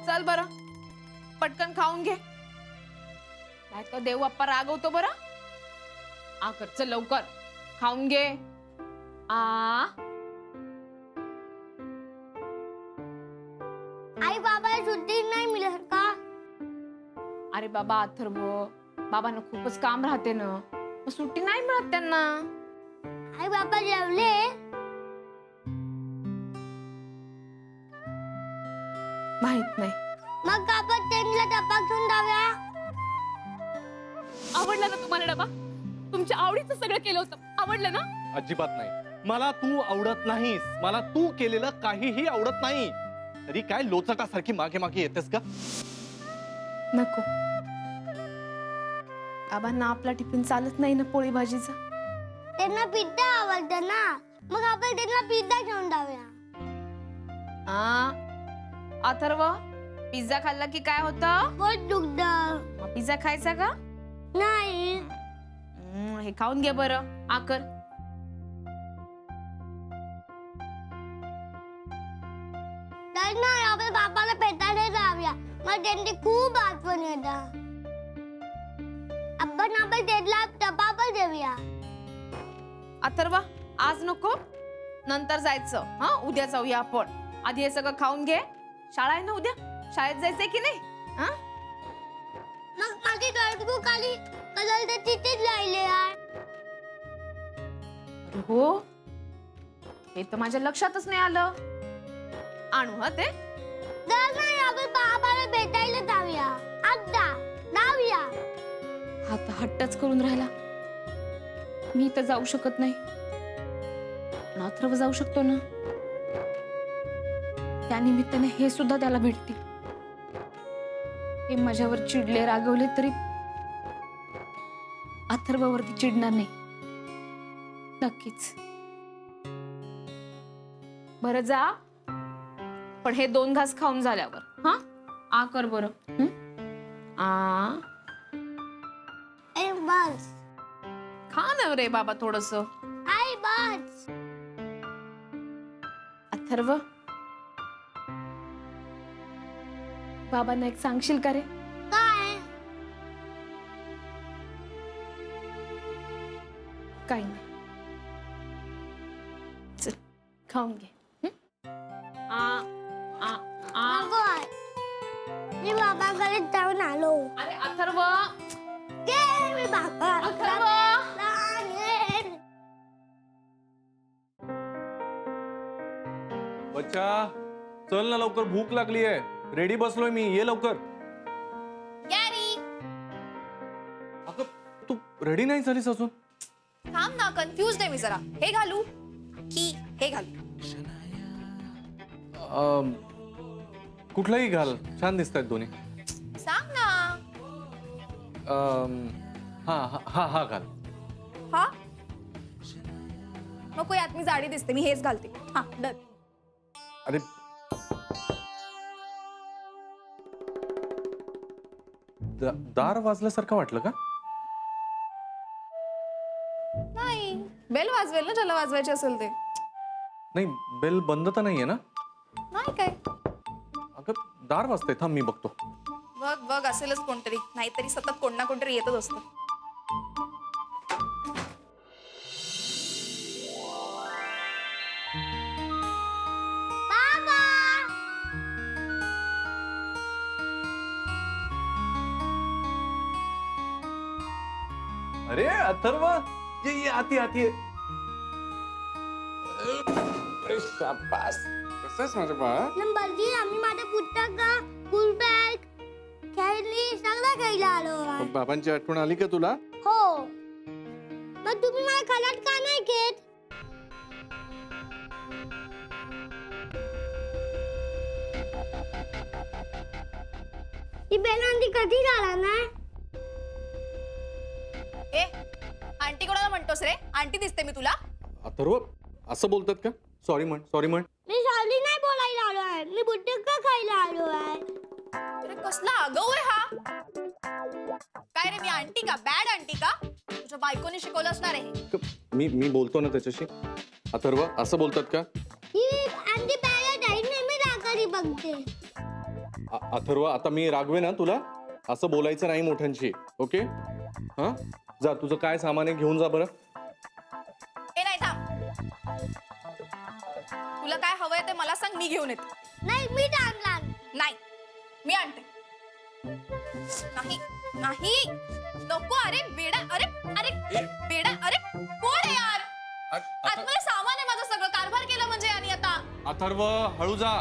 चल बरं, पटकन खाऊन घे, नाही तर देव बाप्पा रागवतो बरं. आ कर, चल लवकर खाऊन घे. आ आई बाबाला सुट्टी नाही मिळत का? अरे बाबा अथर्व, बाबांना खूपच काम राहते ना, मग सुट्टी नाही मिळत त्यांना. आई बाबा जेवले? माहित नाही. मग आपण त्यांना डबा घेऊन जाऊया. आवडला ना तुम्हाला डबा? तुमच्या आवडीचं सगळं केलं होतं, आवडलं ना? अजिबात नाही. मला तू आवडत नाहीस. मला तू केलेलं काहीही आवडत नाही. तरी काय लोचटासारखी मागे मागे येतेस का? नको, बाबांना आपला टिफिन चालत नाही ना पोळी भाजीचा. त्यांना पिझ्झा आवडतं ना, मग आपण त्यांना पिझ्झा घेऊन जाऊया. अथर्व, पिझ्झा खाल्ला की काय होतं? पोट दुखतं. मग पिझ्झा खायचा का? नाही. हे खाऊन घे बरं, आकर. तर नाही, आपण बाबाला भेटायला जाऊया. मग त्यांची खूप आठवण येतात. आपण त्यांना डबा पण देऊया. अथर्व, आज नको, नंतर जायचं. हा, उद्या जाऊया आपण. आधी हे सगळं खाऊन घे. शाळा आहे ना उद्या, शाळेत जायचंय की नाही? हा, मग माझी नोटबुक आली कलर तर तिथेच राहिले यार. अरे हो, हे तर माझ्या लक्षातच नाही आलं. आणू हा ते. तर नाही, आपण बाबाला भेटायला जाऊया. आता जाऊया. हा तर हट्टच करून राहिला. मी तर जाऊ शकत नाही, पण अथर्व जाऊ शकतो ना. त्या निमित्ताने हे सुद्धा त्याला भेटते. हे माझ्यावर चिडले, रागवले तरी अथर्ववरती चिडणार नाही, नक्कीच. बरं जा, पण हे 2 घास खाऊन झाल्यावर हा आ कर बरं. आ ए बस. खा ना रे बाबा थोडस. आई बस. अथर्व, बाबांना एक सांगशील का रे? काय? काही नाही, चल खाऊन घे. आ आ आ नको आहे. मी बाबाकडे जाऊन आलो. अरे अथर्व, ये मी बाबा. अथर्व. बच्चा, चल ना लवकर, भूक लागली आहे. रेडी बसलोय मी, ये लवकर. गॅरी, अगं तू रेडी नाही झालीस अजून? थांब ना, कन्फ्युज आहे मी जरा. हे घालू की हे घालू? कुठलाही घाल, छान दिसतायत दोन्ही. सांग ना. हा हा हा हा घाल. हा नको, यात मी जाडी दिसते, मी हेच घालते. हा डन. अरे दार वाजल्यासारखं वाटलं का? नाही, बेल वाजवेल ना ज्याला वाजवायची असेल ते. नाही, बेल बंद तर नाहीये ना? नाही काय, अगं दार वाजतंय, थांब मी बघतो. बघ बघ, असेलच कोणतरी, नाहीतरी सतत कोण ना कोणतरी येतच असतं. बाबा. अरे अथर्व, ये आती आती. शाबास, कसं आहेस माझ्या बाळा? नंबरजी, आम्ही माझं पुस्तक, फुल बॅग, खेळणी सगळं घ्यायला आलो आहे. बाबांची आठवण आली का तुला? हो. मग तुम्ही मला खलात का नाही घेत? ही बेलांदी कधी झाला ना? ए, आंटी कोणाला म्हणतोस रे? आंटी दिसते मी तुला? अथर्व, असं बोलतात का? सॉरी म्हण, सॉरी म्हण. मी सावली नाही बोलायला आलो आहे, मी पुस्तक खायला आलो आहे. अरे कसला आगाऊ आहे हा. काय रे, मी आंटी का? बॅड आंटी का? तुझ्या बायकोने शिकवलं असणार आहे. मी बोलतो ना त्याच्याशी. अथर्व, असं बोलतात का? ही आंटी पॅरेट आहे, नेहमी रागारी बघते. अथर्व, आता मी रागवे ना तुला, असं बोलायचं नाही मोठ्यांशी, ओके? हा, जा तुझं काय सामान आहे घेऊन जा बरं. ए नाही थांब. तुला काय हवंय ते मला सांग, मी घेऊन येते. नाही मी आणला. नाही मी आणते. नाही नाही नको. अरे बेडा, अरे अरे बेडा, अरे कोण आहे यार? आतमध्ये सामान आहे माझं सगळं. कारभार केलं म्हणजे आणि आता. अथर्व, हळू जा.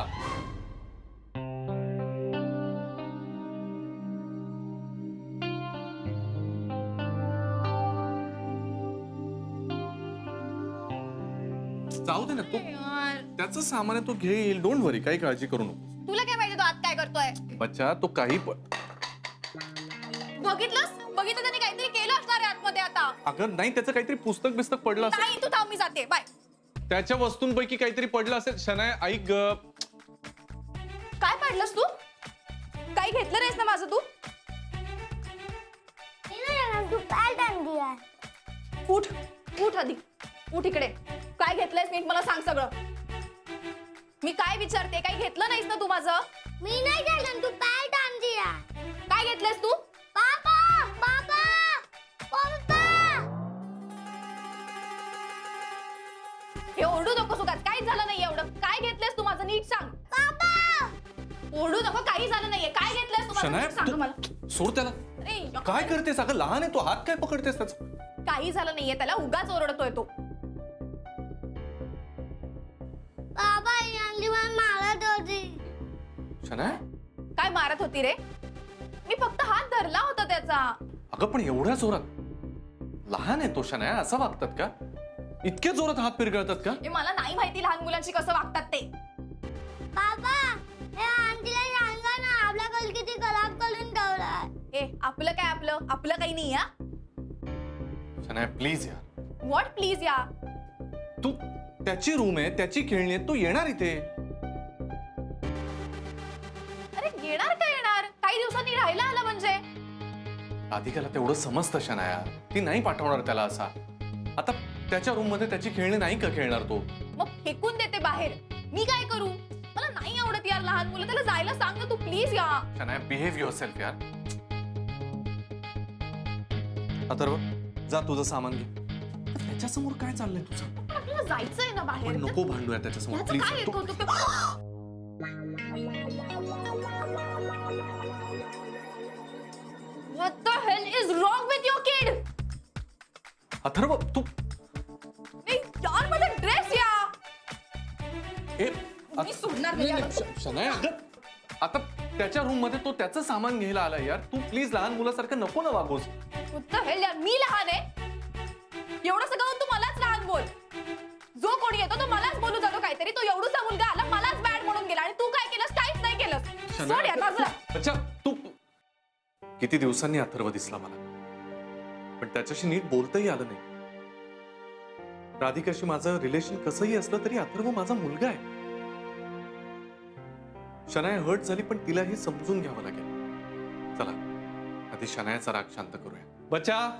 जाऊ दे ना, तो यार त्याचं सामान आहे, तो घेईल. डोंट वरी, काही काळजी करू नको. तुला काय माहिती तो आत काय करतोय? बच्चा, तो काही बघितलंस त्यांनी काहीतरी केलं असणार आहे आतमध्ये आता. अगं नाही, त्याचं काहीतरी पुस्तक बिस्तक पडलं असेल. नाही तू थांब, मी जाते. बाय. त्याच्या वस्तूंपैकी काहीतरी पडलं असेल. शनाय ऐक ग. काय पाडलंस तू? काही घेतलं नाहीस ना माझं तू? मी नाही आणणार, तू पॅन्ट आणली आहे. उठ उठ आधी, उठ इकडे. काय घेतलंयस नीट मला सांग सगळं. मी काय विचारते, काही घेतलं नाहीस ना तू माझं? मी नाही घेतलं, तू पॅन्ट आणली आहे. काय घेतलंयस तू? पापा पापा पापा. हे ओरडू नको सुगात. काही झालं नाही एवढं. काय घेतलंयस तू माझं नीट सांग. पापा ओरडू नको. काही झालं नाहीये. काय घेतलंयस तू माझं शनाय, नीट सांग मला. तू सोड त्याला. अरे या- काय करतेस? अगं लहान आहे तो, हात काय पकडतेस त्याचा? काही झालं नाहीये त्याला. उगाच ओरडतोय तो. पापा ही आणली मला मारत होती. शनाय, काय मारत होती रे? मी फक्त हात धरला होता त्याचा. अगं पण एवढ्या जोरात? लहान आहे तो शनाय, असं वागतात का? इतक्या जोरात हात पिरगळतात का? हे मला नाही माहिती लहान मुलांची कसं वागतात ते. पापा हे आंटीला सांगा ना, आपला कल किती खराब करून ठेवलाय. ए आपलं काय? आपलं काही नाही. या शनाय प्लीज यार. व्हॉट प्लीज या? तू, त्याची रूम आहे, त्याची खेळणी आहे, तू येणार इथे. अरे येणार का येणार? काही दिवसांनी राहायला आला म्हणजे. राधिकाला तेवढं समजतं शनाया, ती नाही पाठवणार त्याला असा. आता त्याच्या रूम मध्ये त्याची खेळणी नाही का खेळणार तो? मग फेकून देते बाहेर. मी काय करू? मला नाही आवडत यार लहान मुलं. त्याला जायला सांग ना तू प्लीज. या शनाया, बिहेव युअरसेल्फ यार. अथर्व, जा तुझं सामान घे. त्याच्यासमोर काय चाललंय तुझं? पण आपल्याला जायचंय ना बाहेर. पण नको भांडूया त्याच्यासमोर ह्याचं प्लीज. काय येत होतं ते? What the hell is wrong with your kid? Atharva, तू ए, यार माझा ड्रेस या. ए मी सोडणार नाही याला. शनाया, अगं आता त्याच्या रूम मध्ये तो त्याचं सामान घ्यायला आला यार. तू प्लीज लहान मुलासारखं नको ना वागूस. What the hell यार, मी लहान आहे? एवढं सगळं तू मलाच लहान बोल. जो कोणी येतो तो मलाच बोलू जातो काहीतरी. तो एवढूसा मुलगा आला मलाच बॅड म्हणून गेला आणि तू काय केलंस? काहीच नाही केलंस. सोड यार माझं. अच्छा, तू किती दिवसांनी अथर्व दिसला मला, पण त्याच्याशी नीट बोलताही आलं नाही. राधिकाशी माझं रिलेशन कसंही असलं तरी अथर्व माझा मुलगा आहे. शनाया हर्ट झाली, पण तिलाही समजून घ्यावं लागेल. चला आधी शनायाचा राग शांत करूया. बच्चा,